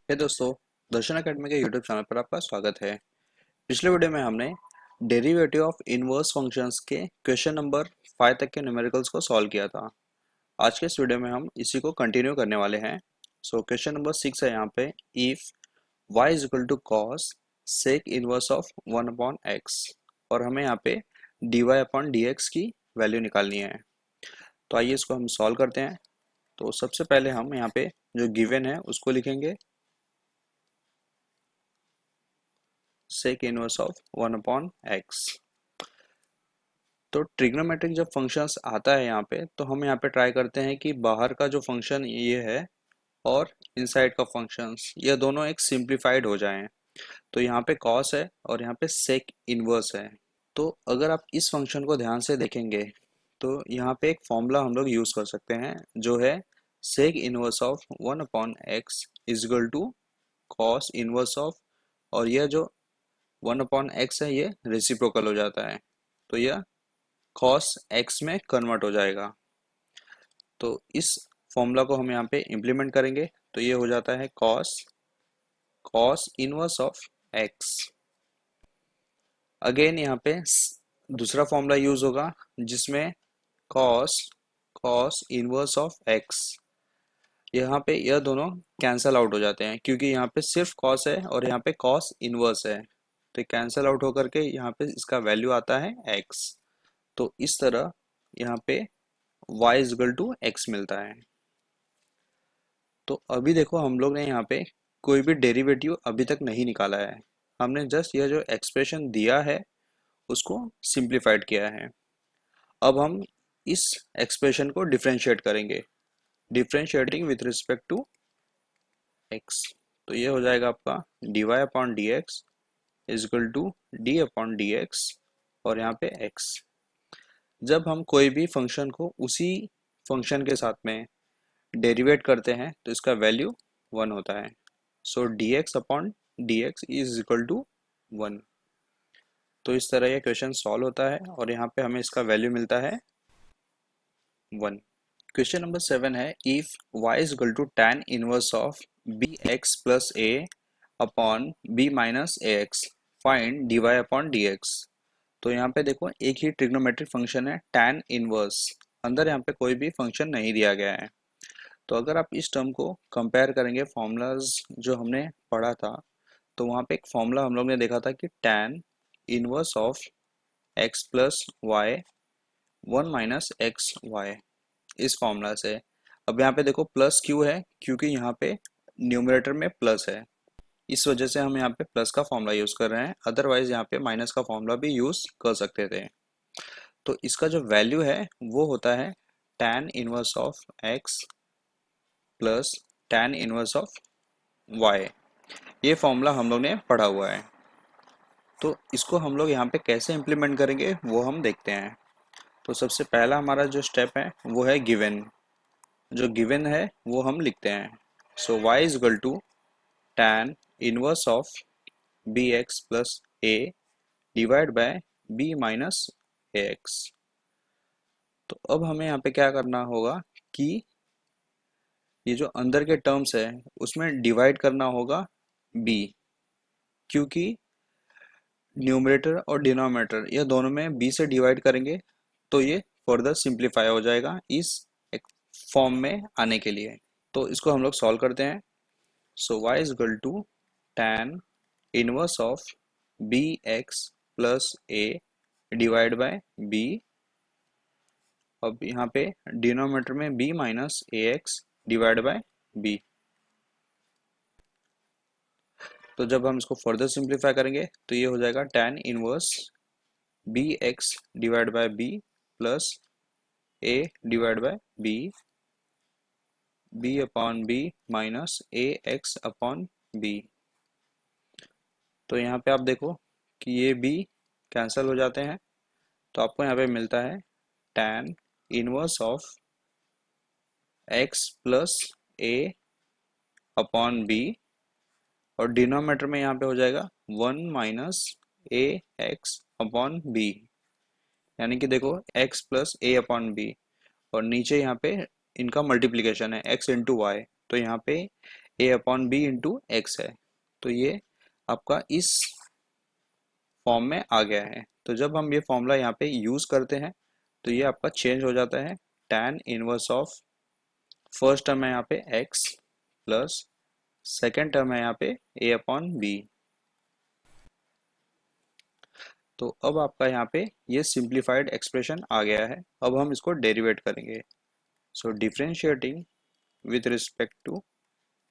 हे दोस्तों, दर्शन अकेडमी के YouTube channel पर आपका स्वागत है। पिछले वीडियो में हमने डेरिवेटिव ऑफ इनवर्स फंक्शंस के क्वेश्चन नंबर 5 तक के न्यूमेरिकल्स को सॉल्व किया था। आज के इस वीडियो में हम इसी को कंटिन्यू करने वाले हैं। सो क्वेश्चन नंबर 6 है यहाँ पे, if y is equal to cosec inverse of 1 upon x, और हमें यहाँ पे dy अपॉन dx की वैल्यू निकालनी है। तो आइए इसको हम सॉल्व करते हैं। तो सबसे पहले हम यहाँ पे जो गिवन है उसको लिखेंगे, sec inverse of 1 upon x. तो ट्रिग्नोमेट्रिक जब फंक्शंस आता है यहाँ पे, तो हम यहाँ पे ट्राई करते हैं कि बाहर का जो फंक्शन ये है और इनसाइड का फंक्शंस ये दोनों एक सिंप्लीफाइड हो जाएं। तो यहाँ पे कॉस है और यहाँ पे सेक इनवर्स है। तो अगर आप इस फंक्शन को ध्यान से देखेंगे तो यहाँ पे एक फॉर्मूला हम लोग यूज कर सकते हैं, जो है sec inverse of 1 upon x is equal to cos inverse of, और यह जो 1 अपॉन एक्स है ये रेसिप्रोकल हो जाता है, तो यह cos x में कन्वर्ट हो जाएगा। तो इस फॉर्मूला को हम यहाँ पे इम्प्लीमेंट करेंगे, तो ये हो जाता है cos inverse of x। Again यहाँ पे दूसरा फॉर्मूला यूज होगा जिसमें cos इनवर्स ऑफ x, यहाँ पे यह दोनों कैंसल आउट हो जाते हैं क्योंकि यहाँ पे सिर्फ cos है और यहाँ पे cos इनवर्स है, तो कैंसल आउट होकर के यहाँ पे इसका वैल्यू आता है x। तो इस तरह यहाँ पे y is equal to x मिलता है। तो अभी देखो हम लोग ने यहाँ पे कोई भी डेरिवेटिव अभी तक नहीं निकाला है, हमने जस्ट यह जो एक्सप्रेशन दिया है उसको सिंप्लीफाइड किया है। अब हम इस एक्सप्रेशन को डिफरेंशिएट करेंगे, differentiating with respect to x. तो ये हो जाएगा आपका dy upon d x is equal to d upon d x, और यहाँ पे x। जब हम कोई भी फंक्शन को उसी फंक्शन के साथ में डेरिवेट करते हैं तो इसका वैल्यू 1 होता है। So d x upon d x is equal to 1। तो इस तरह ये क्वेश्चन सॉल्व होता है और यहाँ पे हमें इसका वैल्यू मिलता है 1। क्वेश्चन नंबर 7 है, if y is equal to tan inverse of b x plus a upon b minus a x, find d y upon d x. तो यहाँ पे देखो एक ही ट्रिग्नोमेट्रिक फंक्शन है tan इनवर्स, अंदर यहाँ पे कोई भी फंक्शन नहीं दिया गया है। तो अगर आप इस टर्म को कंपेयर करेंगे फॉर्मूलाज जो हमने पढ़ा था, तो वहाँ पे एक फॉर्मूला हम लोग ने देखा था कि tan inverse of x plus y 1 minus x y, इस फॉर्मूला से। अब यहाँ पे देखो प्लस क्यों है, क्योंकि यहाँ पे न्यूमरेटर में प्लस है, इस वजह से हम यहाँ पे प्लस का फॉर्मूला यूज कर रहे हैं, अदरवाइज यहाँ पे माइनस का फॉर्मूला भी यूज कर सकते थे। तो इसका जो वैल्यू है वो होता है tan inverse of x plus tan inverse of y। ये फॉर्मूला हम लोग ने पढ़ा हुआ है। तो इसको हम लोग यहाँ पे कैसे इम्प्लीमेंट करेंगे वो हम देखते हैं। तो सबसे पहला हमारा जो स्टेप है वो है गिवन। जो गिवन है वो हम लिखते हैं। So y is equal to tan inverse of b x plus a divide by b minus a x. तो अब हमें यहाँ पे क्या करना होगा कि ये जो अंदर के टर्म्स है उसमें डिवाइड करना होगा b, क्योंकि न्यूमरेटर और डिनोमिनेटर ये दोनों में b से डिवाइड करेंगे तो ये फर्दर सिंप्लीफाई हो जाएगा इस एक फॉर्म में आने के लिए। तो इसको हम लोग सॉल्व करते हैं। So y is equal to tan inverse of b x plus a divide by b। अब यहाँ पे डिनोमिनेटर में b minus a x divide by b। तो जब हम इसको फर्दर सिंप्लीफाई करेंगे तो ये हो जाएगा tan inverse b x divide by b plus a divide by b upon b minus a x upon b. तो यहाँ पे आप देखो कि ये b कैंसिल हो जाते हैं, तो आपको यहाँ पे मिलता है tan inverse of x plus a upon b, और डिनोमिनेटर में यहाँ पे हो जाएगा 1 minus a x upon b, यानी कि देखो x plus a upon b, और नीचे यहाँ पे इनका मल्टीप्लिकेशन है x इंटू वाई, तो यहाँ पे ए अपॉन बी इंटू एक्स है। तो ये आपका इस फॉर्म में आ गया है। तो जब हम ये फॉर्मूला यहाँ पे यूज करते हैं तो ये आपका चेंज हो जाता है, tan inverse of first term है यहाँ पे x प्लस सेकेंड टर्म है यहाँ पे a अपॉन बी। तो अब आपका यहाँ पे ये सिंप्लीफाइड एक्सप्रेशन आ गया है। अब हम इसको डेरिवेट करेंगे। So differentiating with respect to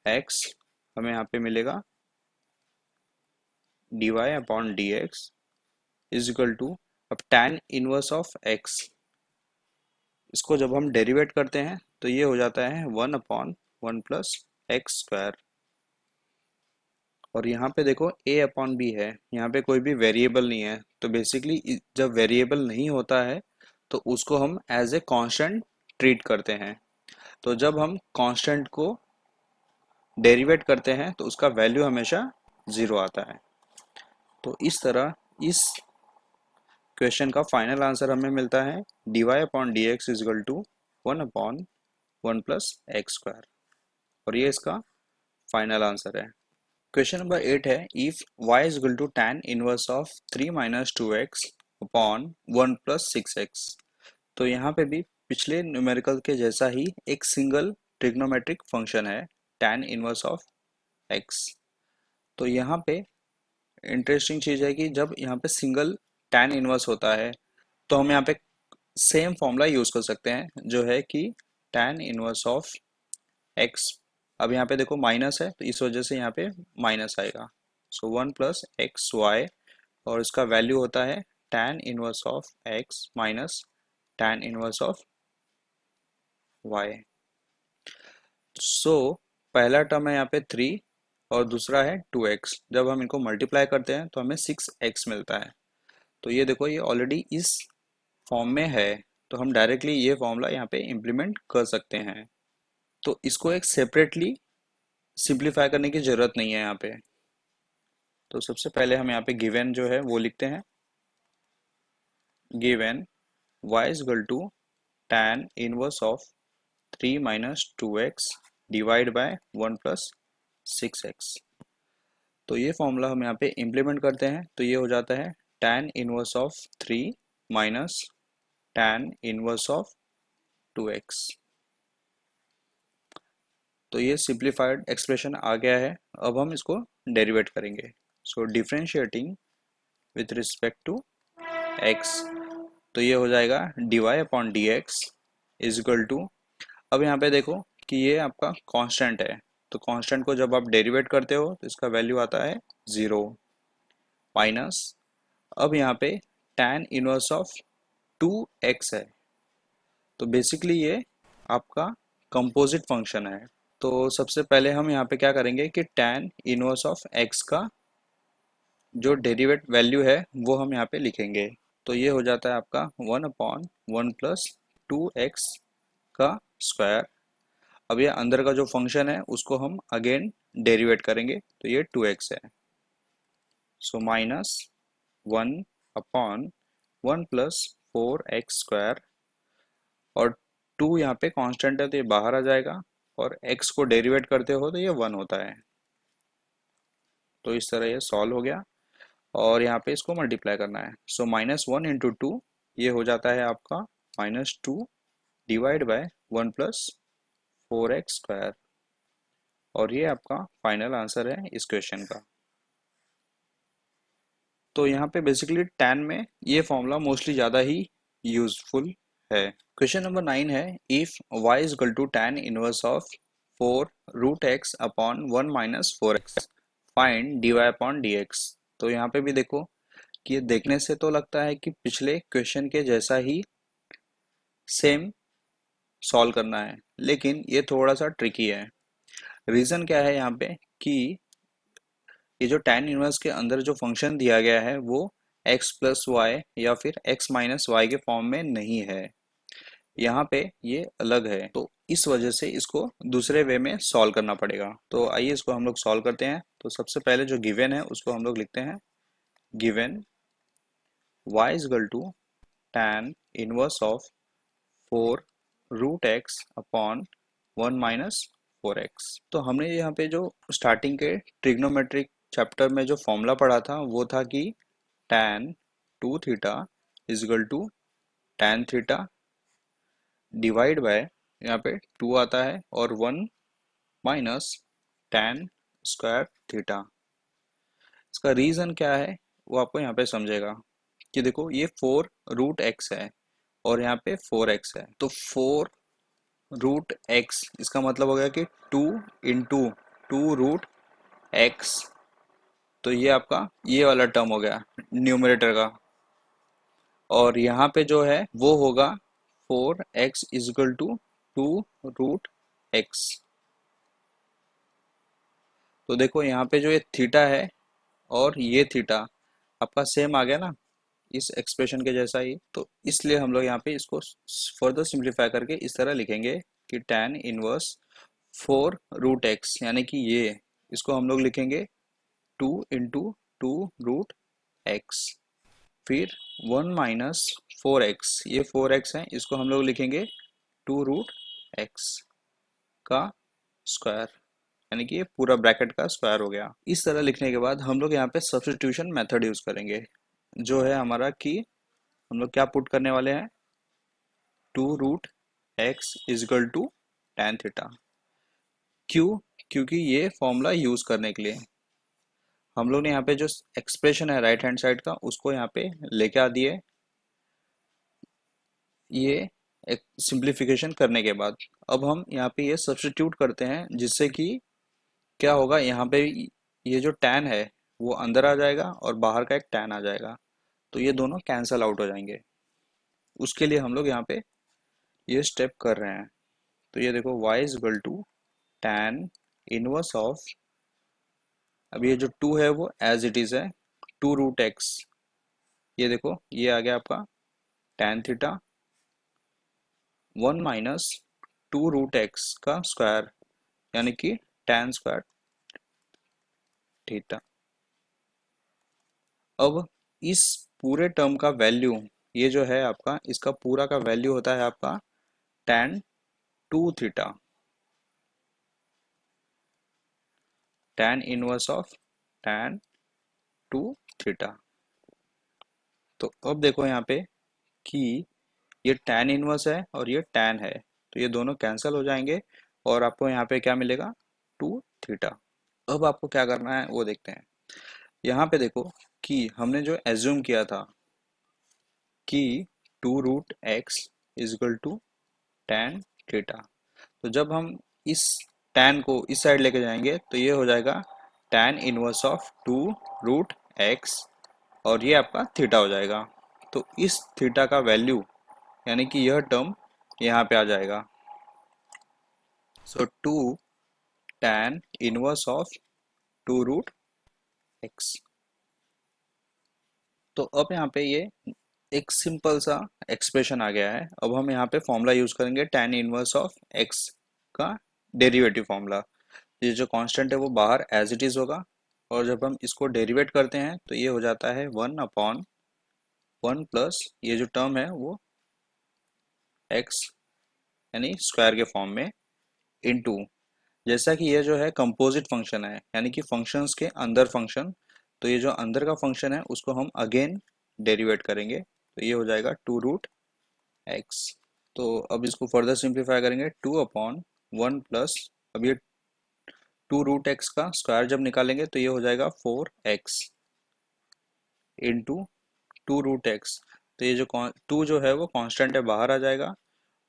x हमें यहाँ पे मिलेगा dy upon dx is equal to, अब tan इनवर्स ऑफ x, इसको जब हम डेरिवेट करते हैं तो ये हो जाता है 1 अपॉन 1 प्लस एक्स स्क्वायर। और यहाँ पे देखो a अपॉन बी है, यहाँ पे कोई भी वेरिएबल नहीं है। तो बेसिकली जब वेरिएबल नहीं होता है तो उसको हम एज ए कांस्टेंट ट्रीट करते हैं। तो जब हम कांस्टेंट को डेरिवेट करते हैं तो उसका वैल्यू हमेशा ज़ीरो आता है। तो इस तरह इस क्वेश्चन का फाइनल आंसर हमें मिलता है dy upon d x is equal to 1 upon 1 plus x square. और ये इसका फाइनल आंसर है। क्वेश्चन नंबर 8 है, if y is equal to tan inverse of 3 minus 2x upon 1 plus 6x। तो यहाँ पे भी पिछले न्यूमेरिकल के जैसा ही एक सिंगल ट्रिग्नोमेट्रिक फंक्शन है tan इनवर्स ऑफ x। तो यहाँ पे इंटरेस्टिंग चीज़ है कि जब यहाँ पे सिंगल tan इनवर्स होता है तो हम यहाँ पे सेम फॉर्मूला यूज़ कर सकते हैं, जो है कि tan इनवर्स ऑफ x। अब यहाँ पे देखो माइनस है तो इस वजह से यहाँ पे माइनस आएगा। सो 1 प्लस एक्स वाई, और इसका वैल्यू होता है tan inverse of x minus tan inverse of y। सो पहला टर्म है यहाँ पे 3 और दूसरा है 2x। जब हम इनको मल्टीप्लाई करते हैं तो हमें 6x मिलता है। तो ये देखो ये ऑलरेडी इस फॉर्म में है, तो हम डायरेक्टली ये फॉर्मूला यहाँ पे इम्प्लीमेंट कर सकते हैं। तो इसको एक सेपरेटली सिंप्लीफाई करने की ज़रूरत नहीं है यहाँ पे। तो सबसे पहले हम यहाँ पे गिवन जो है वो लिखते हैं, given y is equal to tan inverse of 3 minus 2x divide by 1 plus 6x। तो ये फॉर्मूला हम यहाँ पे इम्प्लीमेंट करते हैं तो ये हो जाता है tan inverse of 3 minus tan inverse of 2x। तो ये सिंप्लीफाइड एक्सप्रेशन आ गया है। अब हम इसको डेरिवेट करेंगे। So differentiating with respect to x, तो ये हो जाएगा dy upon d x is equal to, अब यहाँ पे देखो कि ये आपका कांस्टेंट है, तो कांस्टेंट को जब आप डेरिवेट करते हो तो इसका वैल्यू आता है 0 माइनस, अब यहाँ पे tan इनवर्स ऑफ 2x है। तो बेसिकली ये आपका कंपोजिट फंक्शन है। तो सबसे पहले हम यहाँ पे क्या करेंगे कि tan इनवर्स ऑफ x का जो डेरिवेट वैल्यू है वो हम यहाँ पे लिखेंगे। तो ये हो जाता है आपका 1 अपॉन 1 प्लस 2x का स्क्वायर। अब ये अंदर का जो फंक्शन है उसको हम अगेन डेरिवेट करेंगे तो ये 2x है। So minus 1 upon 1 plus 4x square, और 2 यहाँ पे कांस्टेंट है तो ये बाहर आ जाएगा, और x को डेरिवेट करते हो तो ये 1 होता है। तो इस तरह ये सॉल्व हो गया और यहाँ पे इसको मल्टीप्लाई करना है। सो माइनस 1 इंटू 2 ये हो जाता है आपका -2 divide by 1 plus 4x square. और ये आपका फाइनल आंसर है इस क्वेश्चन का। तो यहाँ पे बेसिकली tan में ये फॉर्मूला मोस्टली ज़्यादा ही यूजफुल है। क्वेश्चन नंबर 9 है, if y is equal to tan inverse of 4 root x upon 1 minus 4x, find dy upon dx। तो यहाँ पे भी देखो कि ये देखने से तो लगता है कि पिछले क्वेश्चन के जैसा ही सेम सॉल्व करना है, लेकिन ये थोड़ा सा ट्रिकी है। रीज़न क्या है यहाँ पे कि ये जो tan इनवर्स के अंदर जो फंक्शन दिया गया है वो x प्लस वाई या फिर x माइनस वाई के फॉर्म में नहीं है, यहाँ पे ये अलग है। तो इस वजह से इसको दूसरे वे में सॉल्व करना पड़ेगा। तो आइए इसको हम लोग सॉल्व करते हैं। तो सबसे पहले जो गिवन है उसको हम लोग लिखते हैं, given y is equal to tan inverse of 4 root x upon 1 minus 4x। तो हमने यहाँ पे जो स्टार्टिंग के ट्रिग्नोमेट्रिक चैप्टर में जो फॉर्मूला पढ़ा था वो था कि tan 2 theta is equal to tan theta divide by, यहाँ पे 2 आता है, और 1 माइनस tan स्क्वायर थीटा। इसका रीज़न क्या है वो आपको यहाँ पे समझेगा कि देखो ये 4 रूट एक्स है और यहाँ पे 4x है, तो 4 रूट एक्स इसका मतलब हो गया कि 2 इंटू 2 रूट एक्स। तो ये आपका ये वाला टर्म हो गया न्यूमरेटर का, और यहाँ पे जो है वो होगा 4x is equal to 2 root x. तो देखो यहाँ पे जो ये थीटा है और ये थीटा आपका सेम आ गया ना इस एक्सप्रेशन के जैसा ही, तो इसलिए हम लोग यहाँ पे इसको फर्दर सिंप्लीफाई करके इस तरह लिखेंगे कि tan इनवर्स 4 रूट एक्स, यानी कि ये इसको हम लोग लिखेंगे 2 इंटू 2 रूट एक्स, फिर 1 माइनस 4x, ये 4x है, इसको हम लोग लिखेंगे 2 रूट एक्स का स्क्वायर, यानी कि ये पूरा ब्रैकेट का स्क्वायर हो गया। इस तरह लिखने के बाद हम लोग यहाँ पे सब्स्टिट्यूशन मेथड यूज करेंगे, जो है हमारा कि हम लोग क्या पुट करने वाले हैं, 2 root x is equal to tan theta. क्यों? क्योंकि ये फॉर्मूला यूज करने के लिए हम लोग ने यहाँ पे जो एक्सप्रेशन है राइट हैंड साइड का उसको यहाँ पे लेके आ दिए, ये एक सिंप्लीफिकेशन करने के बाद अब हम यहाँ पे ये सब्स्टिट्यूट करते हैं, जिससे कि क्या होगा, यहाँ पे ये जो tan है वो अंदर आ जाएगा और बाहर का एक tan आ जाएगा, तो ये दोनों कैंसल आउट हो जाएंगे। उसके लिए हम लोग यहाँ पे ये स्टेप कर रहे हैं। तो ये देखो y is equal to tan inverse of, अब ये जो 2 है वो एज इट इज है 2 रूट एक्स, ये देखो ये आ गया आपका tan theta 1 minus 2 root x का स्क्वायर, यानी कि tan स्क्वायर थीटा। अब इस पूरे टर्म का वैल्यू, ये जो है आपका इसका पूरा का वैल्यू होता है आपका tan 2 theta, tan inverse of tan 2 theta. तो अब देखो यहाँ पे कि ये tan इनवर्स है और ये tan है, तो ये दोनों कैंसिल हो जाएंगे और आपको यहाँ पे क्या मिलेगा, 2 थीटा। अब आपको क्या करना है वो देखते हैं। यहाँ पे देखो कि हमने जो एज्यूम किया था कि 2 root x is equal to tan theta, तो जब हम इस tan को इस साइड लेके जाएंगे तो ये हो जाएगा tan inverse of 2 root x, और ये आपका थीटा हो जाएगा। तो इस थीटा का वैल्यू, यानी कि यह टर्म यहाँ पे आ जाएगा। So 2 tan inverse of 2 root x. तो अब यहाँ पे ये एक सिंपल सा एक्सप्रेशन आ गया है। अब हम यहाँ पे फॉर्मूला यूज करेंगे tan इनवर्स ऑफ x का डेरिवेटिव फॉर्मूला। ये जो कांस्टेंट है वो बाहर एज इट इज होगा, और जब हम इसको डेरिवेट करते हैं तो ये हो जाता है 1 अपॉन 1 प्लस ये जो टर्म है वो x, यानी स्क्वायर के फॉर्म में, इनटू, जैसा कि ये जो है कंपोजिट फंक्शन है, यानी कि फंक्शंस के अंदर फंक्शन, तो ये जो अंदर का फंक्शन है उसको हम अगेन डेरिवेट करेंगे, तो ये हो जाएगा 2 रूट एक्स। तो अब इसको फर्दर सिंप्लीफाई करेंगे 2 अपॉन 1 प्लस, अब ये 2 रूट एक्स का स्क्वायर जब निकालेंगे तो ये हो जाएगा 4x इंटू 2 रूट एक्स। तो ये जो 2 जो है वो कांस्टेंट है, बाहर आ जाएगा,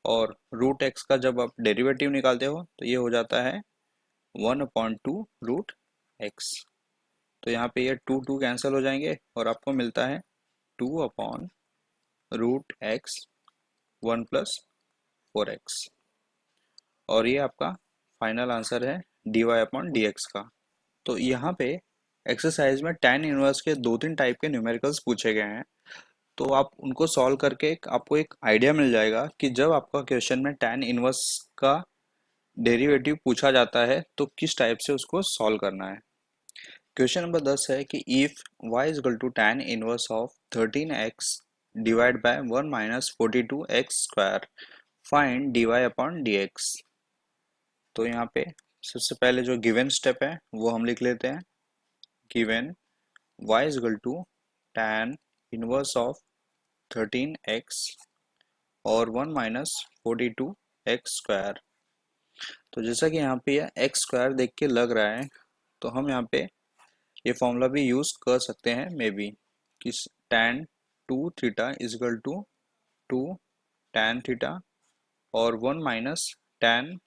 और रूट एक्स का जब आप डेरिवेटिव निकालते हो तो ये हो जाता है 1 अपॉन 2 रूट एक्स। तो यहाँ पे ये 2 कैंसिल हो जाएंगे और आपको मिलता है 2 upon root x 1 plus 4x, और ये आपका फाइनल आंसर है dy अपॉन dx का। तो यहाँ पे एक्सरसाइज में tan इनवर्स के 2-3 टाइप के न्यूमेरिकल्स पूछे गए हैं, तो आप उनको सॉल्व करके आपको एक आइडिया मिल जाएगा कि जब आपका क्वेश्चन में tan इनवर्स का डेरिवेटिव पूछा जाता है तो किस टाइप से उसको सॉल्व करना है। क्वेश्चन नंबर 10 है कि if y is equal to tan inverse of 13x divide by 1 minus 42x square, find dy upon dx। तो यहाँ पे सबसे पहले जो गिवन स्टेप है वो हम लिख लेते हैं। Given y is equal to tan inverse of 13x और 1 माइनस 42x²। तो जैसा कि यहाँ पे यह x² देख के लग रहा है, तो हम यहाँ पे ये फॉर्मूला भी यूज कर सकते हैं मे बी, कि tan 2 theta is equal to 2 tan theta और 1 माइनस tan²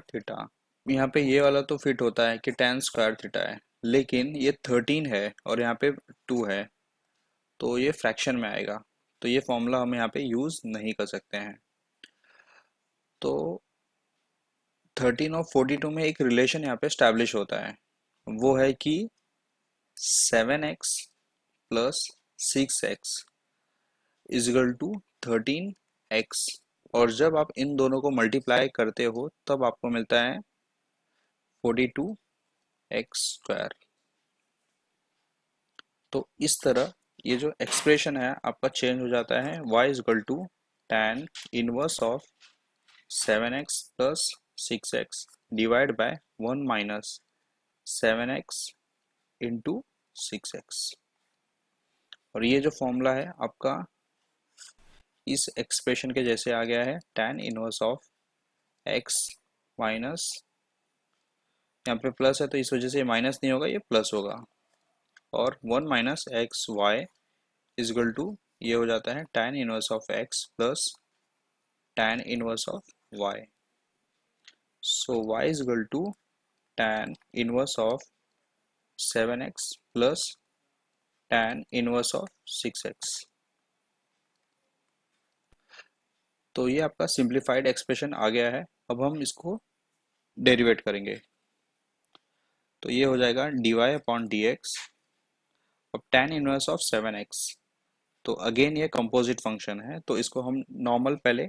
थीटा। यहाँ पे ये वाला तो फिट होता है कि tan² थीटा है, लेकिन ये 13 है और यहाँ पे 2 है, तो ये फ्रैक्शन में आएगा, तो ये फॉर्मूला हम यहाँ पे यूज नहीं कर सकते हैं। तो 13 और 42 में एक रिलेशन यहाँ पे स्टैब्लिश होता है, वो है कि 7x plus 6x is equal to 13x, और जब आप इन दोनों को मल्टीप्लाई करते हो तब आपको मिलता है 42x²। तो इस तरह ये जो एक्सप्रेशन है आपका चेंज हो जाता है। y is equal to tan inverse of 7x plus 6x divide by 1 minus 7x into 6x। और ये जो फॉर्मूला है आपका इस एक्सप्रेशन के जैसे आ गया है, tan inverse of x minus, यहाँ पे प्लस है तो इस वजह से माइनस नहीं होगा, ये प्लस होगा, और 1 minus x y is equal to ये हो जाता है tan inverse of x plus tan inverse of y। So y is equal to tan inverse of 7x plus tan inverse of 6x। तो ये आपका सिंप्लीफाइड एक्सप्रेशन आ गया है। अब हम इसको डेरिवेट करेंगे, तो ये हो जाएगा dy अपॉन dx। अब tan इनवर्स ऑफ 7x, तो अगेन ये कंपोजिट फंक्शन है, तो इसको हम नॉर्मल पहले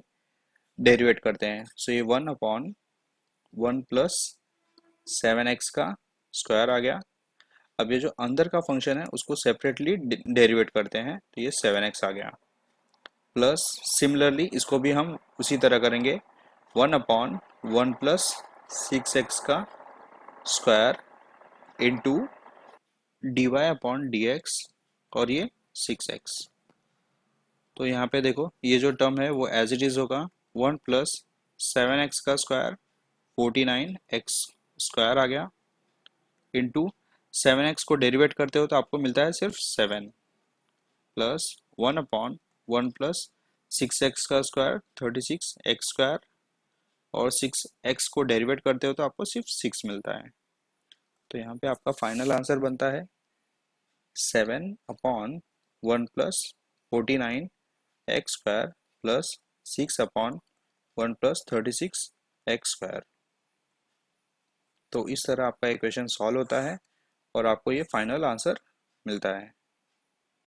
डेरिवेट करते हैं। सो ये 1 अपॉन 1 प्लस 7x का स्क्वायर आ गया। अब ये जो अंदर का फंक्शन है उसको सेपरेटली डेरिवेट करते हैं, तो ये 7x आ गया, प्लस सिमिलरली इसको भी हम उसी तरह करेंगे, 1 अपॉन 1 प्लस 6x का square into dy upon dx और ये 6x। तो यहाँ पे देखो ये जो टर्म है वो एज इट इज होगा, 1 प्लस 7x का स्क्वायर 49x² आ गया, इंटू 7x को डेरिवेट करते हो तो आपको मिलता है सिर्फ 7, प्लस 1 अपॉन 1 प्लस 6x का स्क्वायर 36x², और 6x को डेरिवेट करते हो तो आपको सिर्फ 6 मिलता है। तो यहाँ पे आपका फाइनल आंसर बनता है 7 upon 1 plus 49x² plus 6 upon 1 plus 36x²। तो इस तरह आपका इक्वेशन सॉल्व होता है और आपको ये फाइनल आंसर मिलता है।